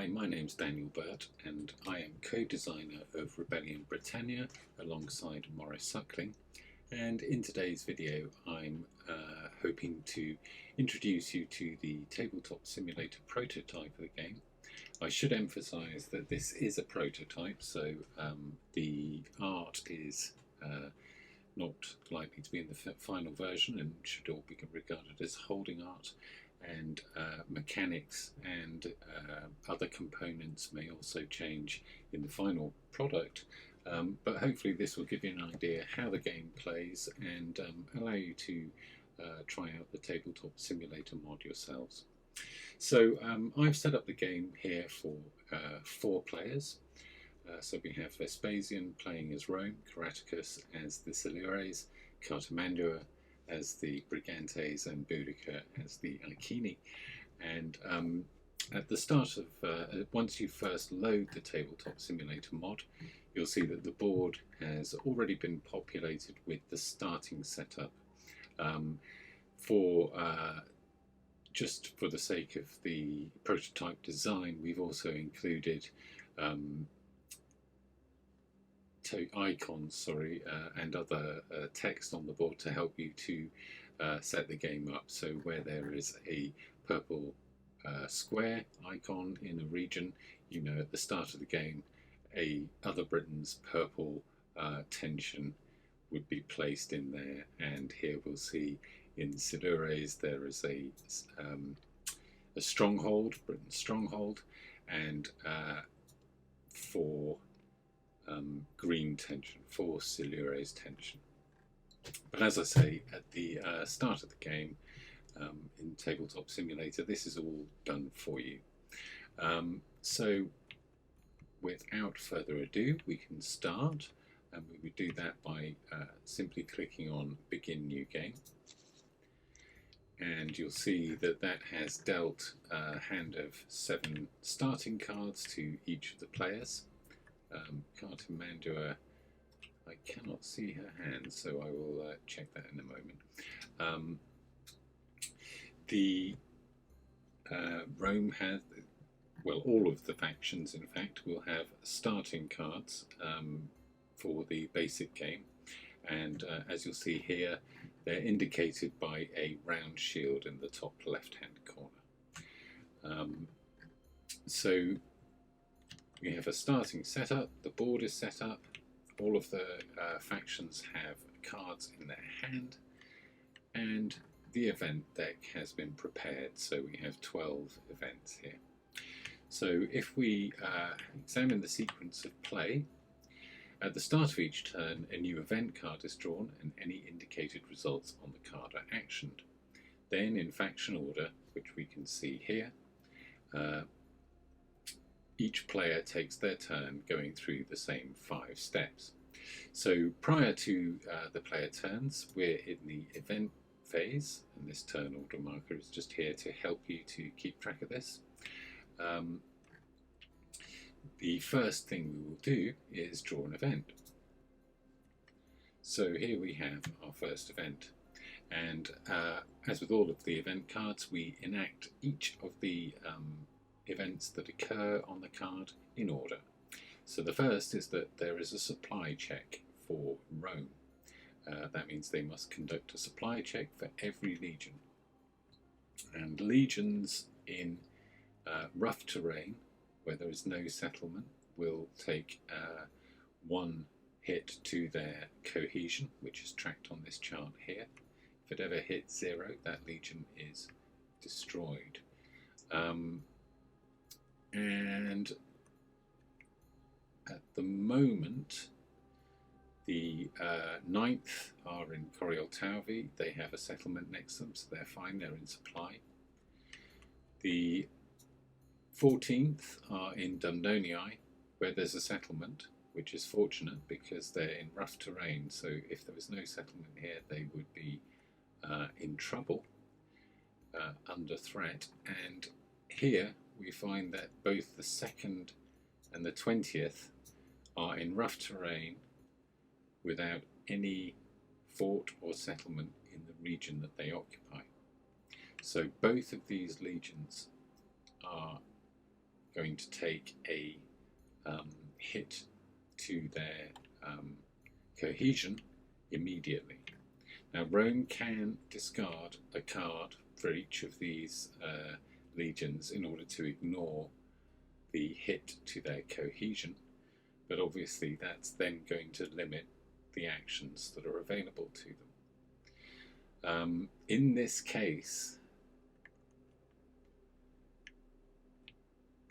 Hi, my name's Daniel Burt and I am co-designer of Rebellion Brittania alongside Maurice Suckling, and in today's video I'm hoping to introduce you to the tabletop simulator prototype of the game. I should emphasise that this is a prototype, so the art is not likely to be in the final version and should all be regarded as holding art, and mechanics and other components may also change in the final product, but hopefully this will give you an idea how the game plays and allow you to try out the tabletop simulator mod yourselves. So I've set up the game here for 4 players. So we have Vespasian playing as Rome, Caraticus as the Solures, Cartimandua as the Brigantes, and Boudica as the Ikini. And at the start of, once you first load the tabletop simulator mod, you'll see that the board has already been populated with the starting setup. Just for the sake of the prototype design, we've also included icons, and other text on the board to help you to set the game up. So where there is a purple square icon in a region, you know at the start of the game other Britain's purple tension would be placed in there, and here we'll see in Solures there is a stronghold, Britain's stronghold, and for green tension, for Solures tension. But as I say, at the start of the game in Tabletop Simulator, this is all done for you. So without further ado, we can start, and we would do that by simply clicking on Begin New Game. And you'll see that that has dealt a hand of 7 starting cards to each of the players. Cartimandua, I cannot see her hand, so I will check that in a moment. Rome has, well, all of the factions in fact will have starting cards for the basic game, and as you'll see here, they're indicated by a round shield in the top left hand corner. So we have a starting setup, the board is set up, all of the factions have cards in their hand, and the event deck has been prepared, so we have 12 events here. So if we examine the sequence of play, at the start of each turn a new event card is drawn and any indicated results on the card are actioned. Then in faction order, which we can see here, each player takes their turn going through the same 5 steps. So prior to the player turns, we're in the event phase, and this turn order marker is just here to help you to keep track of this. The first thing we will do is draw an event. So here we have our first event, and as with all of the event cards, we enact each of the events that occur on the card in order. So the first is that there is a supply check for Rome. That means they must conduct a supply check for every legion. And legions in rough terrain, where there is no settlement, will take 1 hit to their cohesion, which is tracked on this chart here. If it ever hits 0, that legion is destroyed. And at the moment, the 9th are in Corioltauvi. They have a settlement next to them, so they're fine, they're in supply. The 14th are in Dumnonii, where there's a settlement, which is fortunate because they're in rough terrain, so if there was no settlement here, they would be in trouble, under threat. And here we find that both the 2nd and the 20th are in rough terrain without any fort or settlement in the region that they occupy. So both of these legions are going to take a hit to their cohesion immediately. Now Rome can discard a card for each of these legions in order to ignore the hit to their cohesion, but obviously that's then going to limit the actions that are available to them. In this case,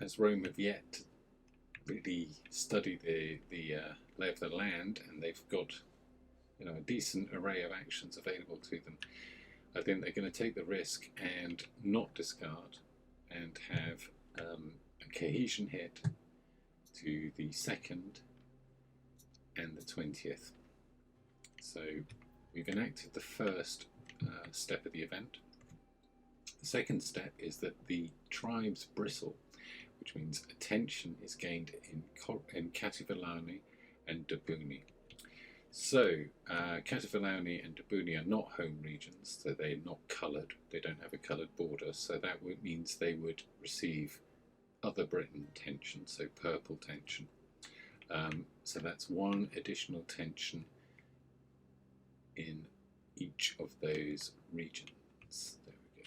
as Rome have yet to really study the lay of the land, and they've got a decent array of actions available to them, I think they're going to take the risk and not discard and have a cohesion hit to the 2nd and the 20th. So we've enacted the first step of the event. The second step is that the tribes bristle, which means attention is gained in Cativalani and Dabuni. So Cativalani and Dabuni are not home regions, so they're not coloured, they don't have a coloured border, so that means they would receive other Britain tension, so purple tension. So that's one additional tension in each of those regions. There we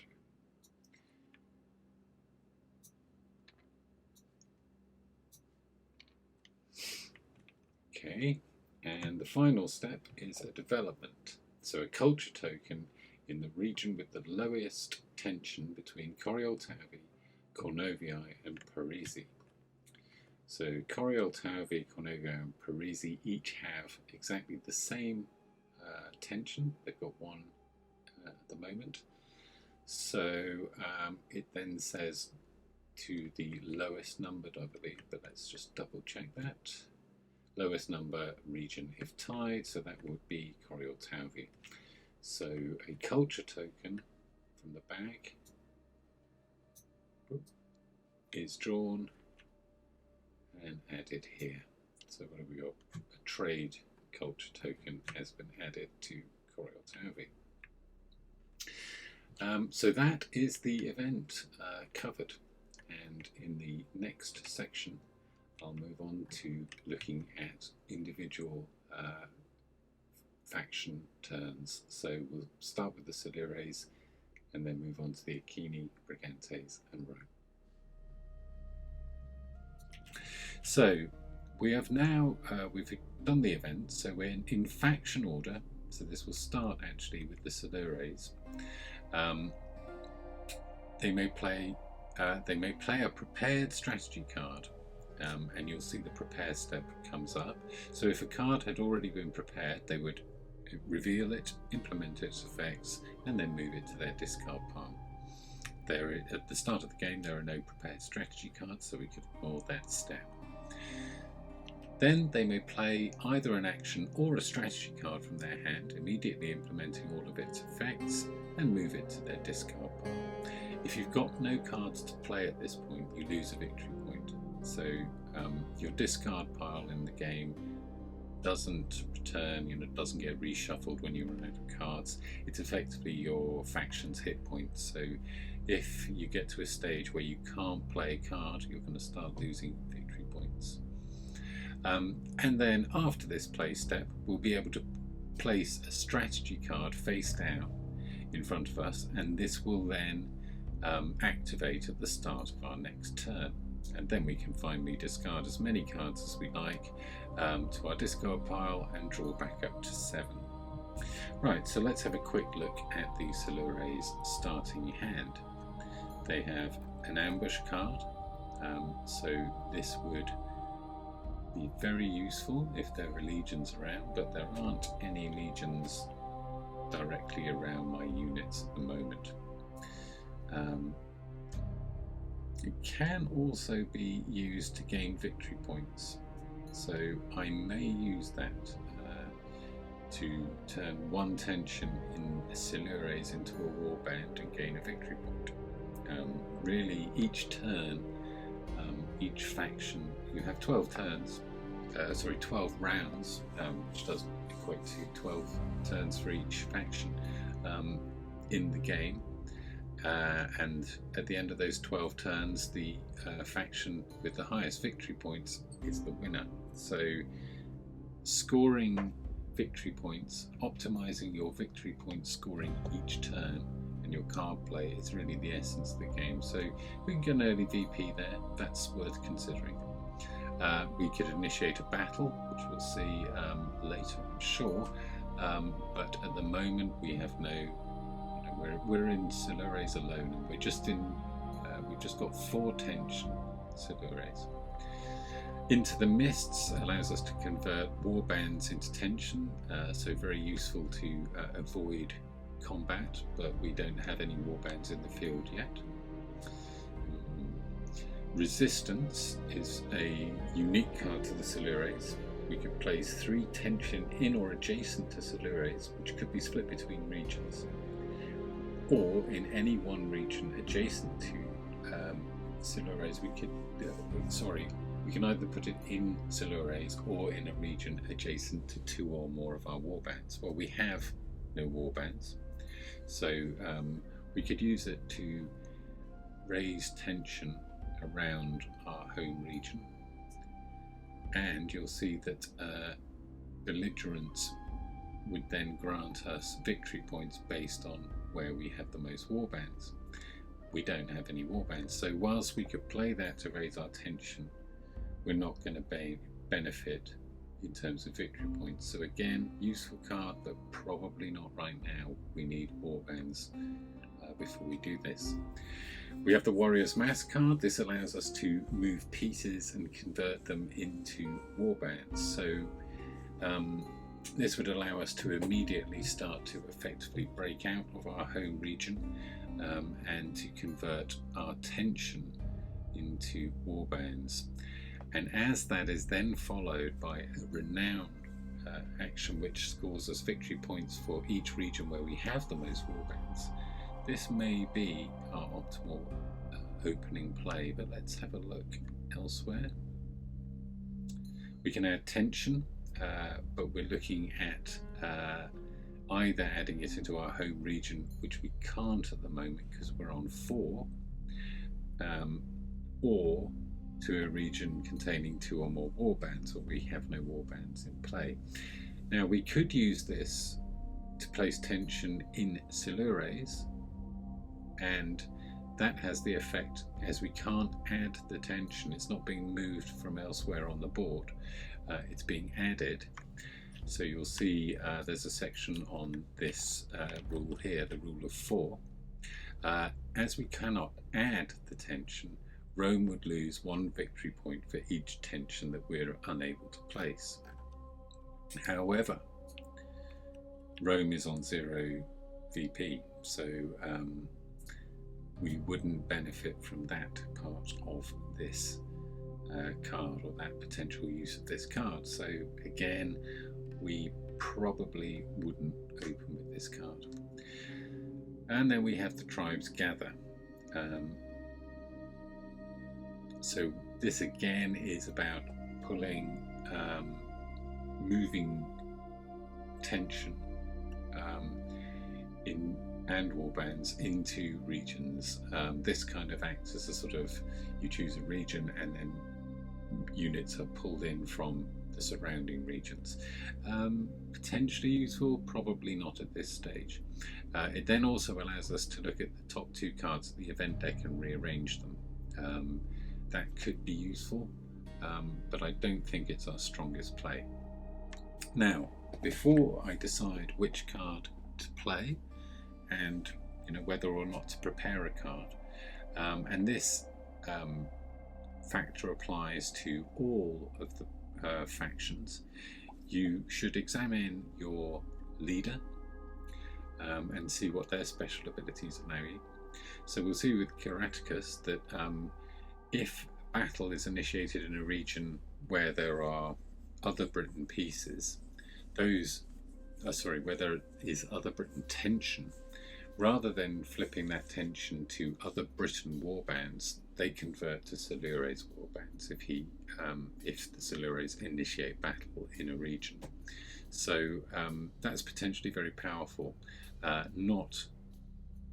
go. Okay, and the final step is a development. So a culture token in the region with the lowest tension between Corioltavi, Cornovii and Parisi. So Corioltavi, Cornovii and Parisi each have exactly the same tension. They've got one at the moment. So it then says to the lowest numbered, I believe, but let's just double check that. Lowest number region if tied, so that would be Corioltavi. So a culture token from the bag is drawn and added here. So what have we got? A trade culture token has been added to Corioltavi. So that is the event covered, and in the next section I'll move on to looking at individual faction turns. So we'll start with the Solures and then move on to the Ikini, Brigantes and Rome. So we have now, we've done the event, so we're in faction order. So this will start actually with the Solures. They may play a prepared strategy card, and you'll see the prepare step comes up. So if a card had already been prepared, they would reveal it, implement its effects, and then move it to their discard pile. At the start of the game, there are no prepared strategy cards, so we could ignore that step. Then they may play either an action or a strategy card from their hand, immediately implementing all of its effects, and move it to their discard pile. If you've got no cards to play at this point, you lose a victory point. So your discard pile in the game doesn't return, doesn't get reshuffled when you run out of cards. It's effectively your faction's hit points. So if you get to a stage where you can't play a card, you're going to start losing victory points. And then after this play step, we'll be able to place a strategy card face down in front of us, and this will then activate at the start of our next turn. And then we can finally discard as many cards as we like to our discard pile and draw back up to 7. Right, so let's have a quick look at the Solures starting hand. They have an ambush card, so this would be very useful if there are legions around, but there aren't any legions directly around my units at the moment. It can also be used to gain victory points, so I may use that to turn one tension in Solures into a warband and gain a victory point. Really, each turn, each faction, you have 12 turns, 12 rounds, which does equate to 12 turns for each faction in the game. and at the end of those 12 turns, the faction with the highest victory points is the winner. So scoring victory points, optimizing your victory point scoring each turn and your card play is really the essence of the game. So we can get an early VP there, that's worth considering. We could initiate a battle, which we'll see later, I'm sure, but at the moment we have no, we're in Solures alone, and we're just in, we've just got 4 tension Solures. Into the Mists allows us to convert warbands into tension, so very useful to avoid combat, but we don't have any warbands in the field yet. Resistance is a unique card to the Solures. We could place 3 tension in or adjacent to Solures, which could be split between regions, or in any one region adjacent to Solures. We can either put it in Solures or in a region adjacent to 2 or more of our warbands. Well, we have no warbands, so we could use it to raise tension around our home region, and you'll see that belligerence would then grant us victory points based on where we have the most warbands. We don't have any warbands, so whilst we could play that to raise our tension, we're not going to benefit in terms of victory points. So again, useful card, but probably not right now. We need warbands before we do this. We have the Warrior's Mask card. This allows us to move pieces and convert them into warbands. So this would allow us to immediately start to effectively break out of our home region and to convert our tension into warbands. And as that is then followed by a renown action which scores us victory points for each region where we have the most warbands, this may be our optimal opening play, but let's have a look elsewhere. We can add tension, but we're looking at either adding it into our home region, which we can't at the moment because we're on 4, or to a region containing 2 or more warbands, or we have no warbands in play. Now we could use this to place tension in Solures, and that has the effect, as we can't add the tension, it's not being moved from elsewhere on the board, it's being added. So you'll see there's a section on this rule here, the rule of 4. As we cannot add the tension, Rome would lose 1 victory point for each tension that we're unable to place. However, Rome is on 0 VP, so we wouldn't benefit from that part of this card, or that potential use of this card. So again, we probably wouldn't open with this card. And then we have the Tribes Gather. So this again is about pulling, moving tension and warbands into regions. This kind of acts as a sort of, you choose a region and then units are pulled in from the surrounding regions. Potentially useful, probably not at this stage. It then also allows us to look at the top 2 cards of the event deck and rearrange them. That could be useful, but I don't think it's our strongest play. Now, before I decide which card to play and whether or not to prepare a card, and this factor applies to all of the factions, you should examine your leader and see what their special abilities are now. So we'll see with Kiraticus that if battle is initiated in a region where there are other Britain pieces, where there is other Britain tension, rather than flipping that tension to other Britain warbands, they convert to Solures warbands if the Solures initiate battle in a region. So that's potentially very powerful, not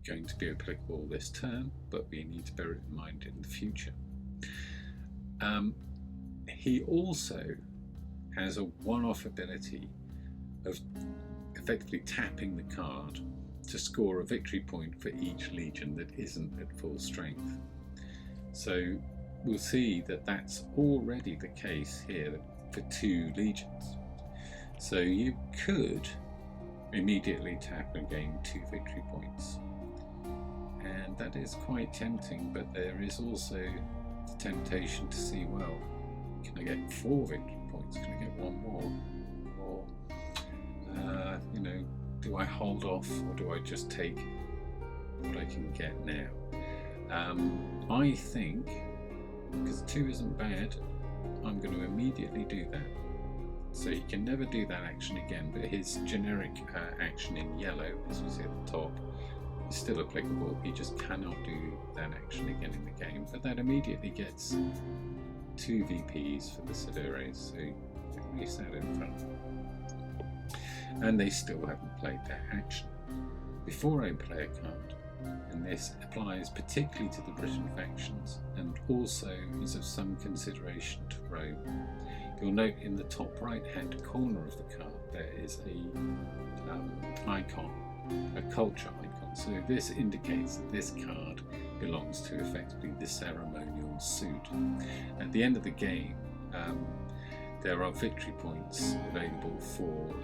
going to be applicable this turn, but we need to bear it in mind in the future. He also has a one-off ability of effectively tapping the card to score a victory point for each legion that isn't at full strength. So we'll see that that's already the case here for 2 legions. So you could immediately tap and gain 2 victory points. And that is quite tempting, but there is also the temptation to see, well, can I get 4 victory points? Can I get 1 more? Or, you know, do I hold off, or do I just take what I can get now? I think, because 2 isn't bad, I'm going to immediately do that. So he can never do that action again, but his generic action in yellow, as we see at the top, is still applicable. He just cannot do that action again in the game, but that immediately gets 2 VPs for the Solures, so we sat in front. And they still haven't played their action. Before I play a card, and this applies particularly to the Britain factions and also is of some consideration to Rome, you'll note in the top right hand corner of the card there is a icon, a culture icon. So this indicates that this card belongs to effectively the ceremonial suit. At the end of the game, there are victory points available for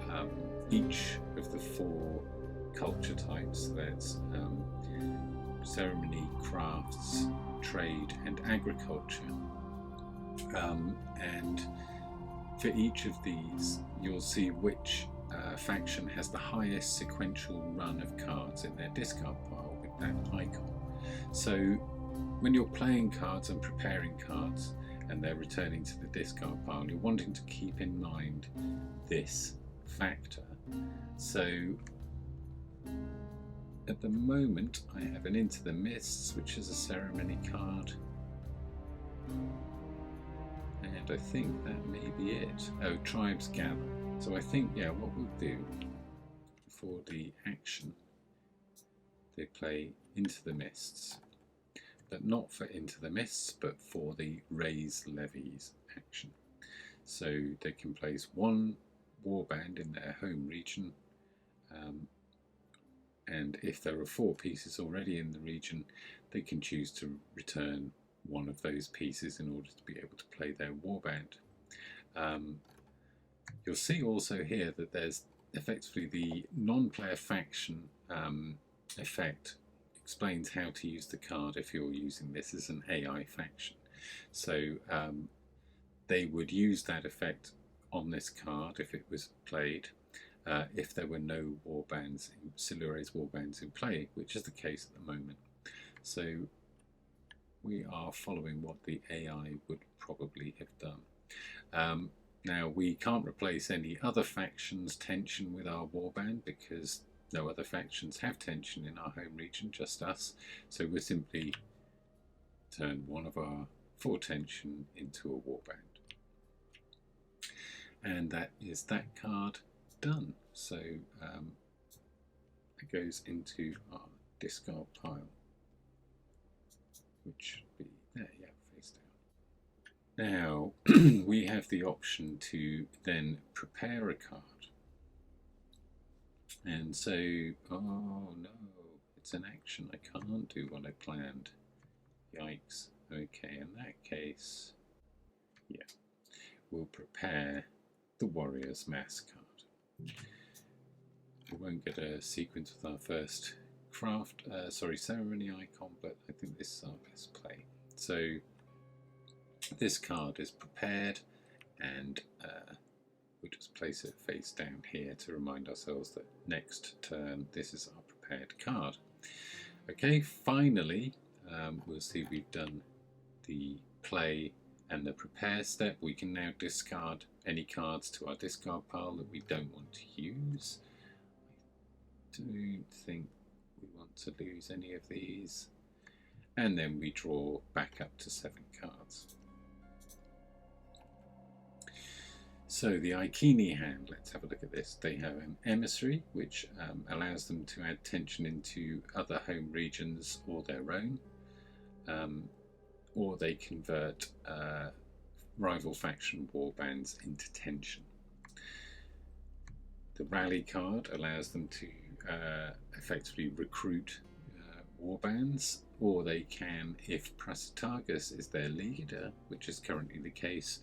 each of the 4 culture types. That's ceremony, crafts, trade and agriculture. And for each of these, you'll see which faction has the highest sequential run of cards in their discard pile with that icon. So when you're playing cards and preparing cards and they're returning to the discard pile, you're wanting to keep in mind this factor. So at the moment I have an Into the Mists, which is a ceremony card, and I think that may be it. Oh, Tribes Gather. So I think, yeah, what we'll do for the action, they play Into the Mists, but not for Into the Mists, but for the Raise Levies action. So they can place 1 warband in their home region, and if there are 4 pieces already in the region, they can choose to return one of those pieces in order to be able to play their warband. You'll see also here that there's effectively the non-player faction effect explains how to use the card if you're using this as an AI faction. So they would use that effect on this card if it was played, if there were no warbands, Solures warbands in play, which is the case at the moment. So we are following what the AI would probably have done. Now we can't replace any other factions' tension with our warband because no other factions have tension in our home region, just us. So we'll simply turn one of our 4 tension into a warband. And that is that card done. So it goes into our discard pile, which should be there, yeah, face down. Now we have the option to then prepare a card. And so, oh no, it's an action. I can't do what I planned. Yikes. Okay, in that case, yeah, we'll prepare the Warrior's Mass card. We won't get a sequence with our first ceremony icon, but I think this is our best play. So this card is prepared, and we'll just place it face down here to remind ourselves that next turn this is our prepared card. Okay, finally we'll see we've done the play and the prepare step. We can now discard any cards to our discard pile that we don't want to use. I don't think we want to lose any of these. And then we draw back up to 7 cards. So the Ikini hand, let's have a look at this. They have an emissary, which allows them to add tension into other home regions or their own, or they convert rival faction warbands into tension. The rally card allows them to effectively recruit warbands, or they can, if Prasatagus is their leader, which is currently the case,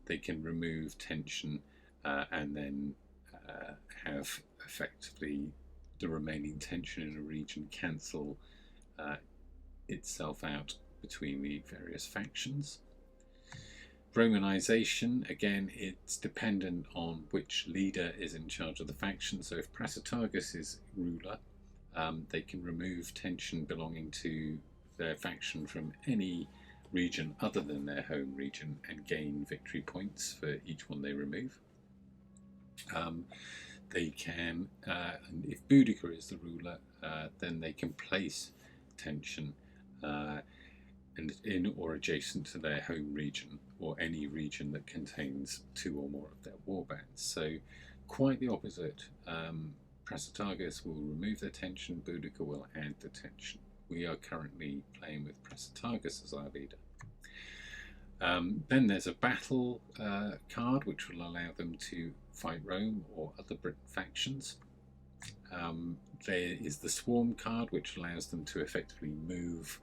they can remove tension and then have effectively the remaining tension in a region cancel itself out between the various factions. Romanization, again, it's dependent on which leader is in charge of the faction. So if Prasatagus is ruler, they can remove tension belonging to their faction from any region other than their home region and gain victory points for each one they remove. They can, and if Boudica is the ruler, then they can place tension and in or adjacent to their home region or any region that contains 2 or more of their warbands. So quite the opposite. Prasatagus will remove the tension, Boudica will add the tension. We are currently playing with Prasatagus as our leader. Then there's a battle card which will allow them to fight Rome or other Britain factions. There is the Swarm card which allows them to effectively move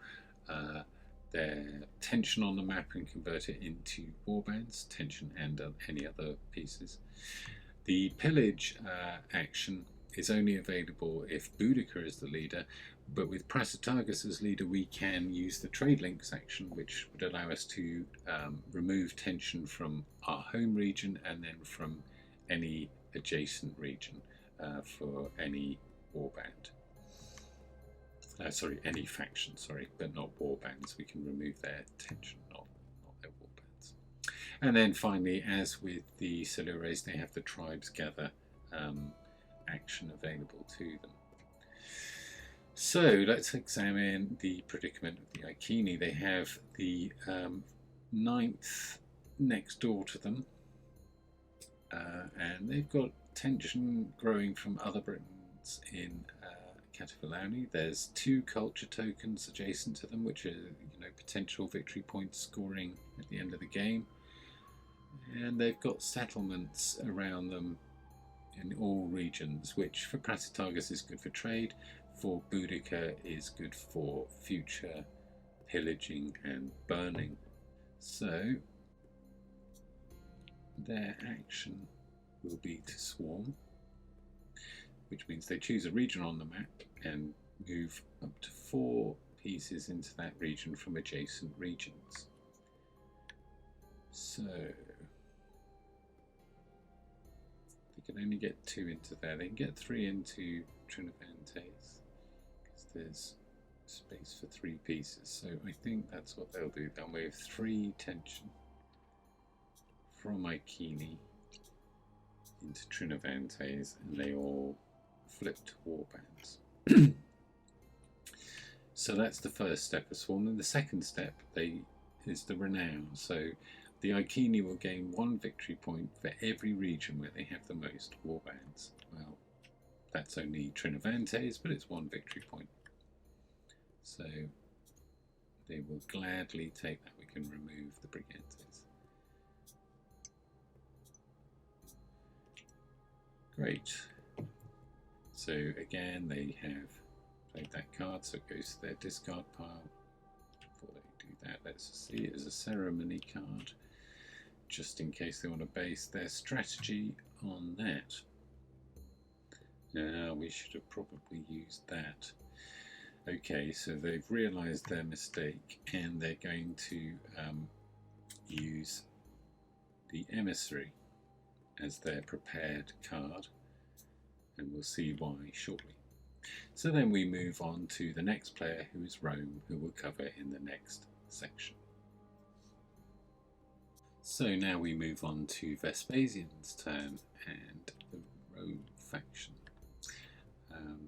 their tension on the map and convert it into warbands, tension and any other pieces. The Pillage action is only available if Boudica is the leader, but with Prasatagus as leader we can use the Trade Links action, which would allow us to remove tension from our home region and then from any adjacent region for any warband. Any faction, but not warbands. We can remove their tension, not their warbands. And then finally, as with the Solures, they have the Tribes Gather action available to them. So let's examine the predicament of the Ikini. They have the 9th next door to them, and they've got tension growing from other Britons in Catephilani. There's 2 culture tokens adjacent to them, which are potential victory points scoring at the end of the game, and they've got settlements around them in all regions, which for Prasatagus is good for trade, for Boudica is good for future pillaging and burning. So their action will be to swarm, which means they choose a region on the map and move up to 4 pieces into that region from adjacent regions. So they can only get 2 into there. They can get 3 into Trinovantes because there's space for 3 pieces. So I think that's what they'll do. They'll move 3 tension from Ikini into Trinovantes, and they all flip to warbands. So that's the first step of swarm. And the second step is the renown. So the Ikini will gain 1 victory point for every region where they have the most warbands. Well, that's only Trinovantes, but it's 1 victory point. So they will gladly take that. We can remove the Brigantes. Great. So again, they have played that card, so it goes to their discard pile. Before they do that, let's see it as a ceremony card, just in case they want to base their strategy on that. Now, we should have probably used that. Okay, so they've realised their mistake and they're going to use the Emissary as their prepared card, and we'll see why shortly. So then we move on to the next player, who is Rome, who we'll cover in the next section. So now we move on to Vespasian's turn and the Rome faction.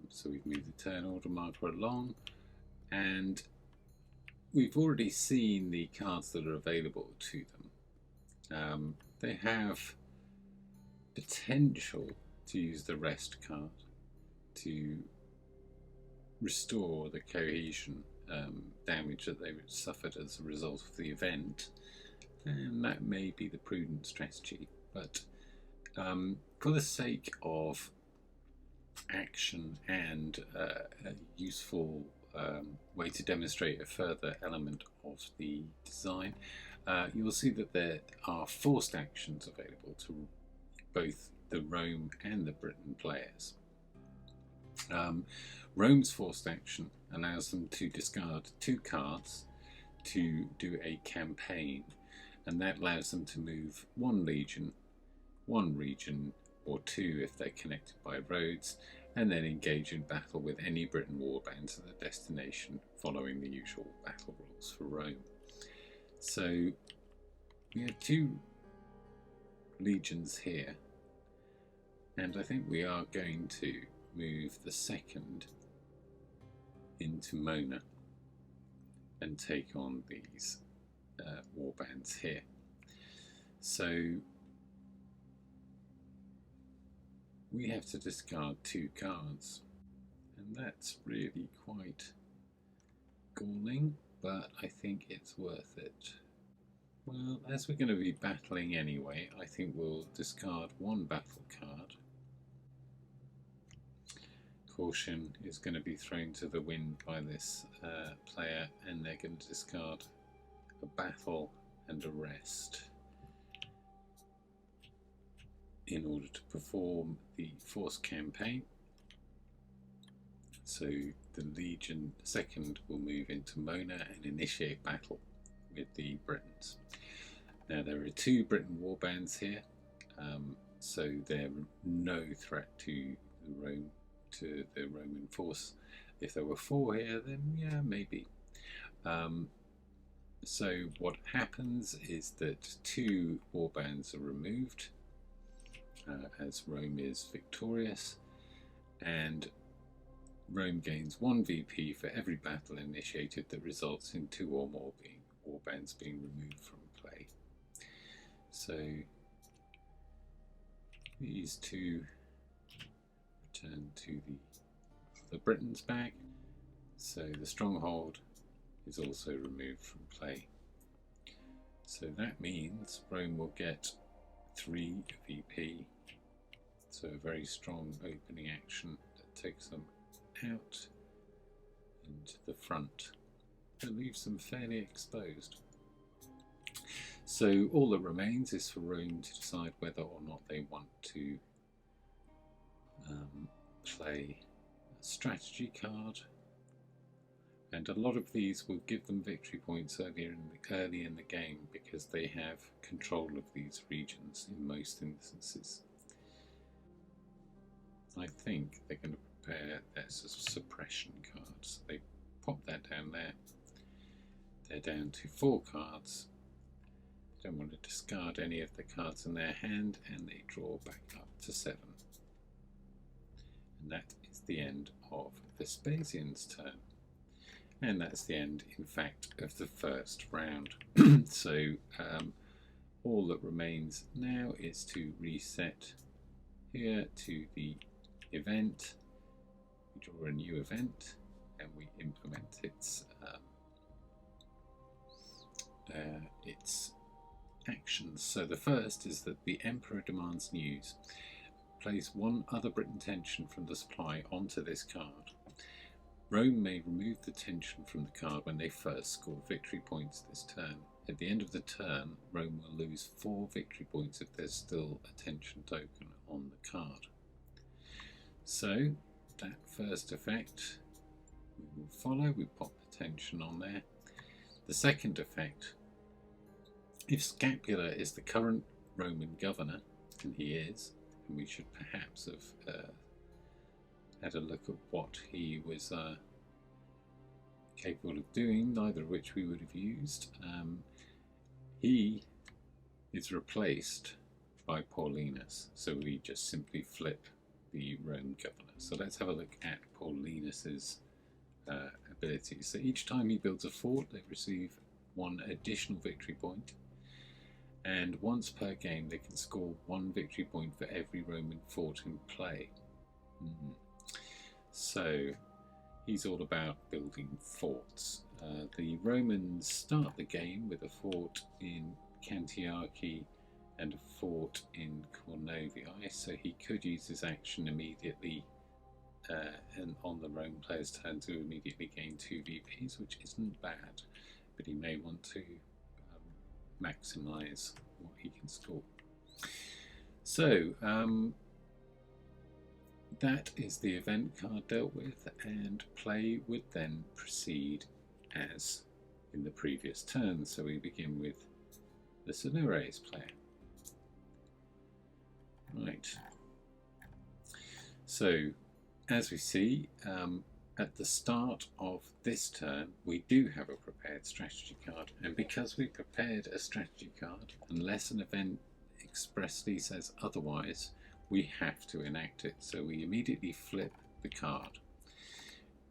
So we've moved the turn order marker along, and we've already seen the cards that are available to them. they have potential to use the rest card to restore the cohesion damage that they suffered as a result of the event, and that may be the prudent strategy. But for the sake of action and a useful way to demonstrate a further element of the design, you'll see that there are forced actions available to both the Rome and the Britain players. Rome's forced action allows them to discard 2 cards to do a campaign, and that allows them to move 1 legion, 1 region, or 2 if they're connected by roads, and then engage in battle with any Britain warbands at the destination, following the usual battle rules for Rome. So we have 2 legions here, and I think we are going to move the second into Mona and take on these warbands here. So we have to discard 2 cards, and that's really quite galling, but I think it's worth it. Well, as we're going to be battling anyway, I think we'll discard 1 battle card. Caution is going to be thrown to the wind by this player, and they're going to discard a battle and a rest in order to perform the forced campaign. So the Legion second will move into Mona and initiate battle with the Britons. Now there are 2 Britain warbands here, so they're no threat to the Roman force. If there were 4 here, then yeah, maybe. So what happens is that 2 warbands are removed as Rome is victorious, and Rome gains 1 VP for every battle initiated that results in 2 or more warbands being removed from play. So these 2 return to the Britons' bag, so the stronghold is also removed from play. So that means Rome will get 3 VP, so a very strong opening action that takes them out into the front and leaves them fairly exposed. So all that remains is for Rome to decide whether or not they want to play a strategy card, and a lot of these will give them victory points early in the game because they have control of these regions in most instances. I think they're going to prepare their suppression cards. They pop that down there. They're down to 4 cards. They don't want to discard any of the cards in their hand, and they draw back up to 7. And that is the end of Vespasian's turn. And that's the end, in fact, of the first round. So all that remains now is to reset here to the event. We draw a new event and we implement its actions. So the first is that the Emperor demands news. Place 1 other Britain tension from the supply onto this card. Rome may remove the tension from the card when they first score victory points this turn. At the end of the turn, Rome will lose 4 victory points if there's still a tension token on the card. So that first effect we will follow. We pop the tension on there. The second effect, if Scapula is the current Roman governor, and he is, and we should perhaps have had a look at what he was capable of doing, neither of which we would have used. He is replaced by Paulinus, so we just simply flip the Roman governor. So let's have a look at Paulinus's abilities. So each time he builds a fort, they receive 1 additional victory point, and once per game they can score 1 victory point for every Roman fort in play. So he's all about building forts. The Romans start the game with a fort in Cantiaci and a fort in Cornoviae, so he could use his action immediately and on the Roman player's turn to immediately gain 2 VPs, which isn't bad, but he may want to maximise what he can score. So that is the event card dealt with, and play would then proceed as in the previous turn. So we begin with the Solures player. Right. So as we see, at the start of this turn we do have a prepared strategy card, and because we prepared a strategy card, unless an event expressly says otherwise, we have to enact it. So we immediately flip the card.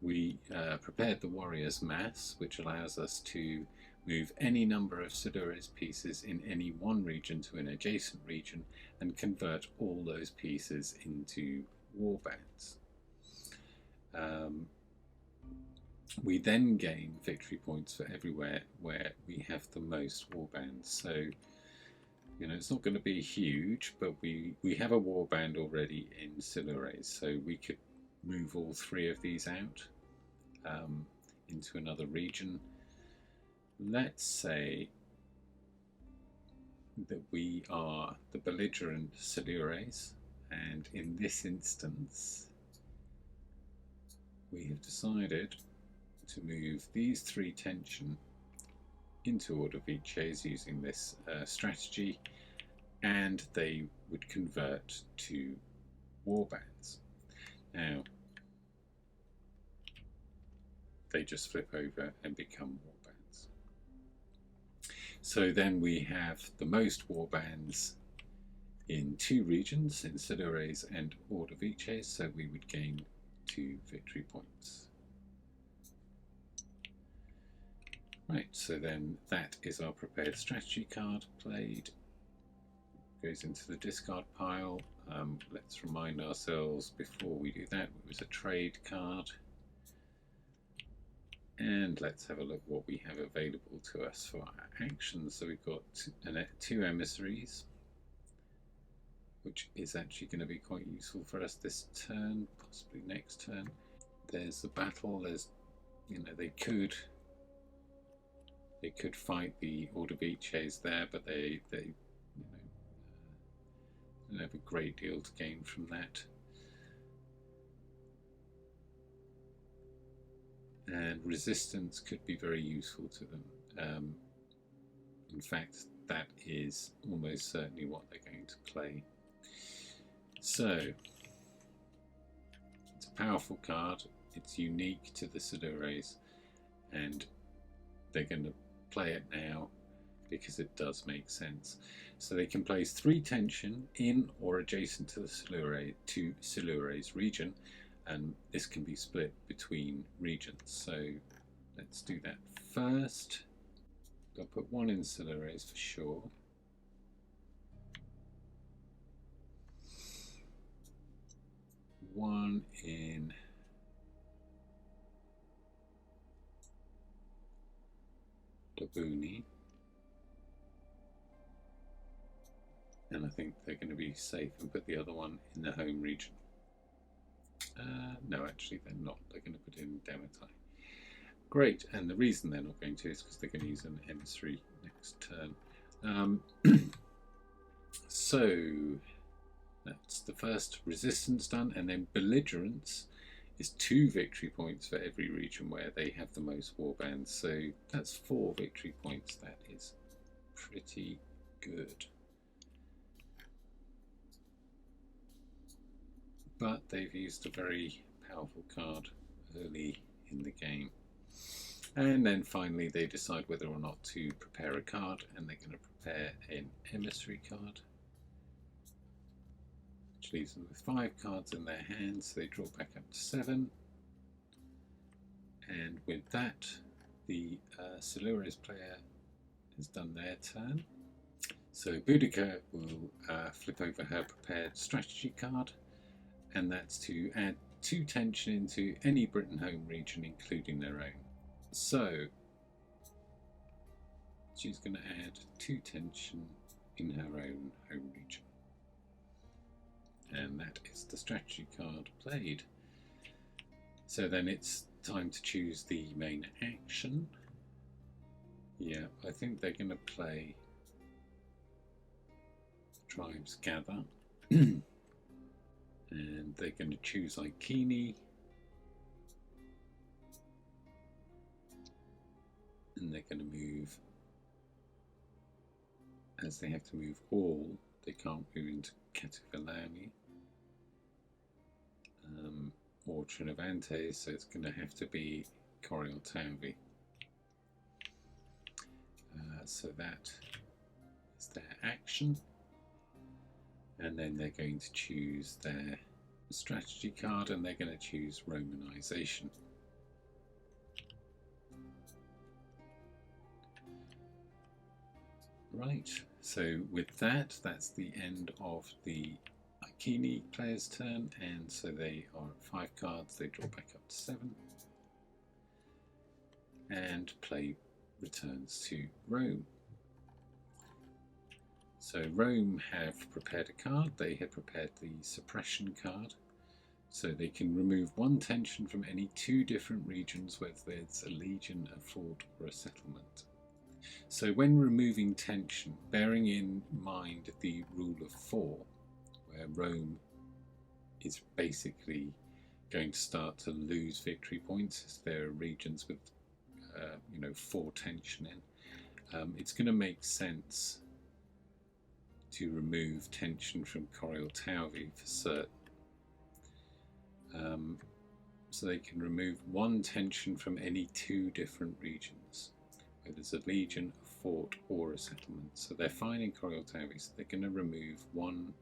We prepared the Warrior's Mass, which allows us to move any number of Solures pieces in any one region to an adjacent region and convert all those pieces into warbands. We then gain victory points for everywhere where we have the most warbands. So, you know, it's not going to be huge, but we have a warband already in Solures, so we could move all 3 of these out into another region. Let's say that we are the belligerent Solures, and in this instance we have decided to move these 3 tension into Ordovices using this strategy, and they would convert to warbands. Now they just flip over and become warbands. So then we have the most warbands in 2 regions, in Solures and Ordovices, so we would gain 2 victory points. Right, so then that is our prepared strategy card played. Goes into the discard pile. Let's remind ourselves before we do that, it was a trade card. And let's have a look what we have available to us for our actions. So we've got 2 emissaries, which is actually going to be quite useful for us this turn, possibly next turn. There's the battle. There's, you know, they could fight the Ordovices there, but they you know, don't have a great deal to gain from that. And resistance could be very useful to them. In fact, that is almost certainly what they're going to play. So it's a powerful card. It's unique to the Solures, and they're going to play it now because it does make sense. So they can place 3 tension in or adjacent to the Solures region, and this can be split between regions. So let's do that first. I'll put 1 in Solures for sure. One in Dobuni, and I think they're going to be safe and put the other one in the home region. No, actually they're not. They're going to put it in Demetai. Great, and the reason they're not going to is because they're going to use an emissary next turn. So that's the first resistance done, and then belligerence is 2 victory points for every region where they have the most warbands. So that's 4 victory points. That is pretty good. But they've used a very powerful card early in the game. And then finally they decide whether or not to prepare a card, and they're going to prepare an emissary card, which leaves them with 5 cards in their hands. So they draw back up to 7. And with that, the Solures player has done their turn. So Boudica will flip over her prepared strategy card, and that's to add 2 tension into any Britain home region, including their own. So she's going to add 2 tension in her own home region. And that is the strategy card played. So then it's time to choose the main action. Yeah, I think they're going to play Tribes Gather. And they're going to choose Ikini. And they're going to move, as they have to move all, they can't move into Catuvilani or Trinovantes, so it's going to have to be Corioltavi. So that is their action, and then they're going to choose their strategy card, and they're going to choose Romanization. Right, so with that, that's the end of the Ikini player's turn, and so they are at 5 cards, they draw back up to 7, and play returns to Rome. So Rome have prepared a card, they have prepared the suppression card, so they can remove 1 tension from any 2 different regions, whether there's a legion, a fort, or a settlement. So when removing tension, bearing in mind the rule of 4, where Rome is basically going to start to lose victory points as there are regions with 4 tension in, it's going to make sense to remove tension from Corioltavi for certain. So they can remove 1 tension from any 2 different regions, whether there's a legion, a fort, or a settlement. So they're fine in Corioltavi, so they're going to remove 1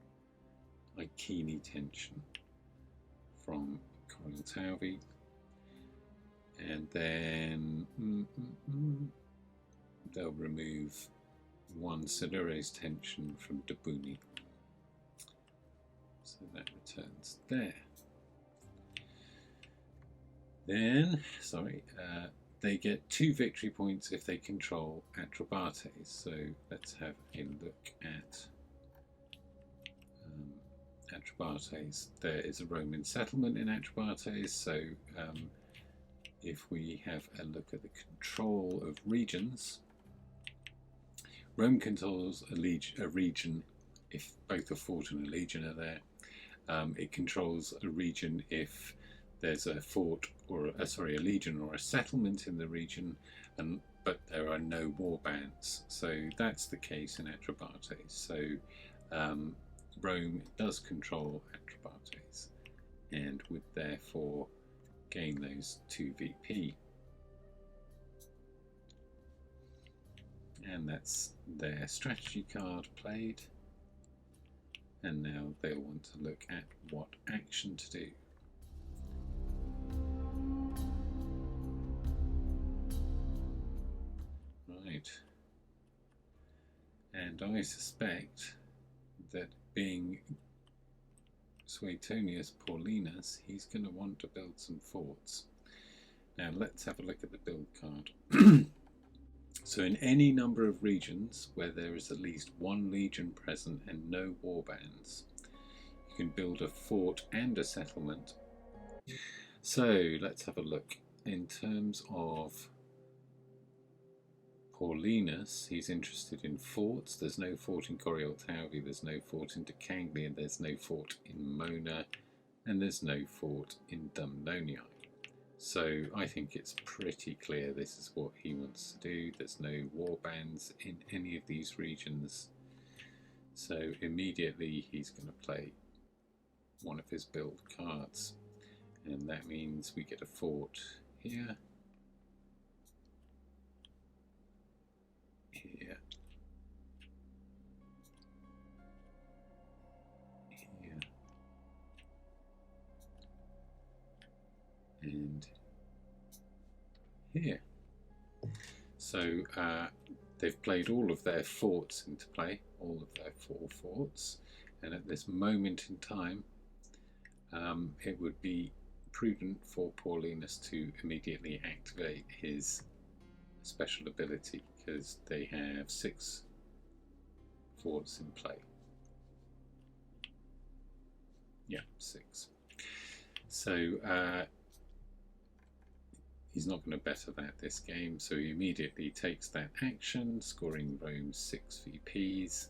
Ikini tension from Corioltavi, and then they'll remove 1 Solures tension from Dabuni. So that returns there. Then, they get 2 victory points if they control Atrobates. So let's have a look at Atrobates. There is a Roman settlement in Atrobates, so if we have a look at the control of regions, Rome controls a region if both a fort and a legion are there. It controls a region if there's a fort or a legion or a settlement in the region, but there are no war bands. So that's the case in Atrobates. So Rome does control Atrobates and would therefore gain those 2 VP. And that's their strategy card played. And now they'll want to look at what action to do. Right. And I suspect that being Suetonius Paulinus, he's going to want to build some forts. Now let's have a look at the build card. So in any number of regions where there is at least 1 legion present and no warbands, you can build a fort and a settlement. So let's have a look. In terms of Paulinus, he's interested in forts. There's no fort in Corioltavi, there's no fort in Decanglia, there's no fort in Mona, and there's no fort in Dumnonii. So I think it's pretty clear this is what he wants to do. There's no warbands in any of these regions. So immediately he's going to play one of his build cards. And that means we get a fort here. Here. Here. And here. So they've played all of their forts into play, all of their 4 forts, and at this moment in time it would be prudent for Paulinus to immediately activate his special ability, because they have 6 forts in play. Yeah, 6. So he's not going to better that this game, so he immediately takes that action, scoring Rome 6 VPs.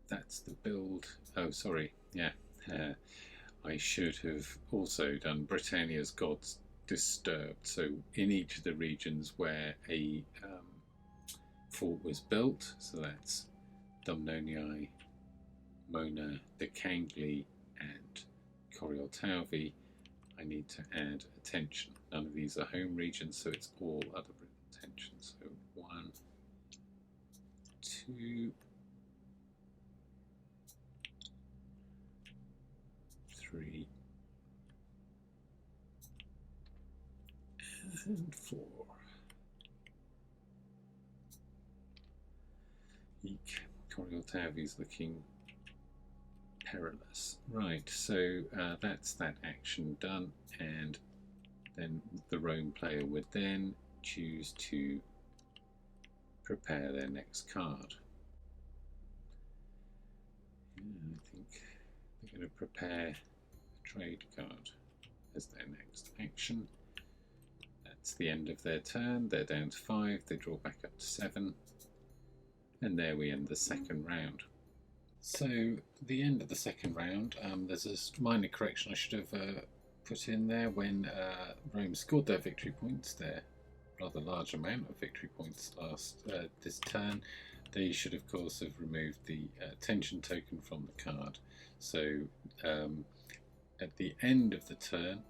That's the build. Oh, sorry, yeah. I should have also done Britannia's Gods Disturbed. So in each of the regions where a fort was built, so that's Dumnonii, Mona, Decangli and Corioltauvi, I need to add attention. None of these are home regions, so it's all other attention. So 1, 2, 3, and 4. Eek. Corioltauvi's looking perilous. Right, so that's that action done, and then the Rome player would then choose to prepare their next card. I think they're going to prepare a trade card as their next action. That's the end of their turn. They're down to 5, they draw back up to 7, and there we end the second round. So the end of the second round, there's a minor correction I should have put in there. When Rome scored their victory points, their rather large amount of victory points this turn, they should of course have removed the tension token from the card. So at the end of the turn,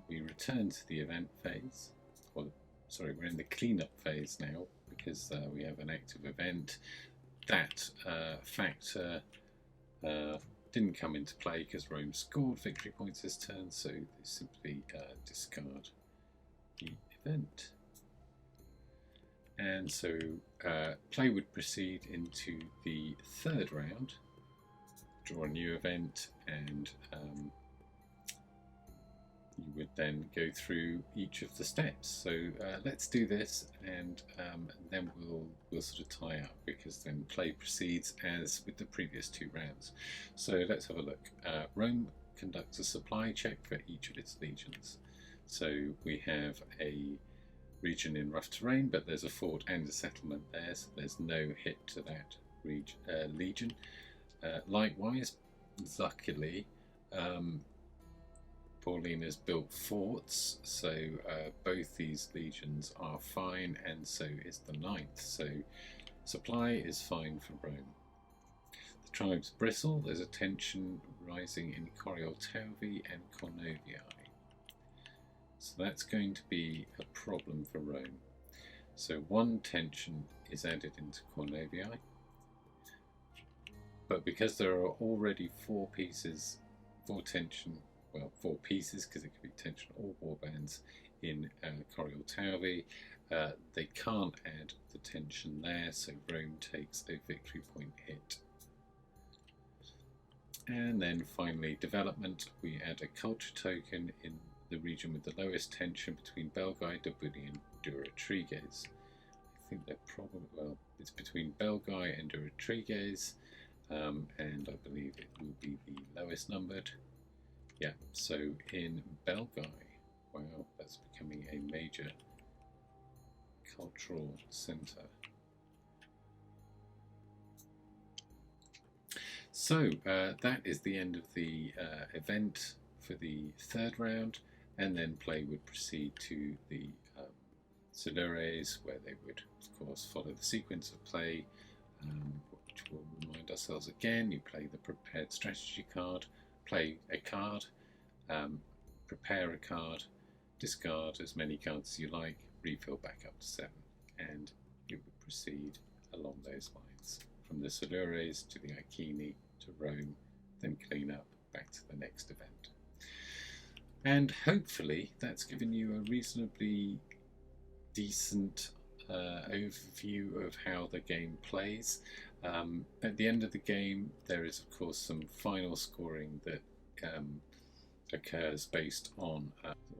we return to the event phase. Well, sorry, we're in the cleanup phase now, because we have an active event. That factor didn't come into play because Rome scored victory points this turn, so they simply discard the event. And so play would proceed into the third round, draw a new event, and you would then go through each of the steps. So let's do this, and then we'll sort of tie up, because then play proceeds as with the previous 2 rounds. So let's have a look. Rome conducts a supply check for each of its legions. So we have a region in rough terrain, but there's a fort and a settlement there, so there's no hit to that legion. Likewise, luckily, Paulinus built forts, so both these legions are fine, and so is the 9th. So supply is fine for Rome. The tribes bristle. There's a tension rising in Corioltauvi and Cornovii. So that's going to be a problem for Rome. So 1 tension is added into Cornovii, but because there are already 4 pieces, 4 tension, well, 4 pieces, because it could be tension or warbands in Corioltauvi, they can't add the tension there, so Rome takes a victory point hit. And then finally, development, we add a culture token in the region with the lowest tension between Belgae, Dobuni and Duratriges. I think they're probably, well, it's between Belgae and Duratriges, and I believe it will be the lowest numbered. Yeah, so in Belgae, wow, that's becoming a major cultural centre. So that is the end of the event for the third round, and then play would proceed to the Solures, where they would, of course, follow the sequence of play, which will remind ourselves again. You play the prepared strategy card, play a card, prepare a card, discard as many cards as you like, refill back up to 7, and you would proceed along those lines from the Solures to the Ikini to Rome, then clean up back to the next event. And hopefully that's given you a reasonably decent overview of how the game plays. At the end of the game, there is of course some final scoring that occurs based on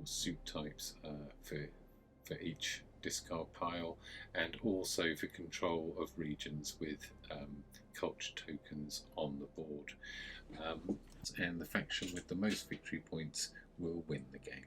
suit types for each discard pile, and also for control of regions with culture tokens on the board. And the faction with the most victory points will win the game.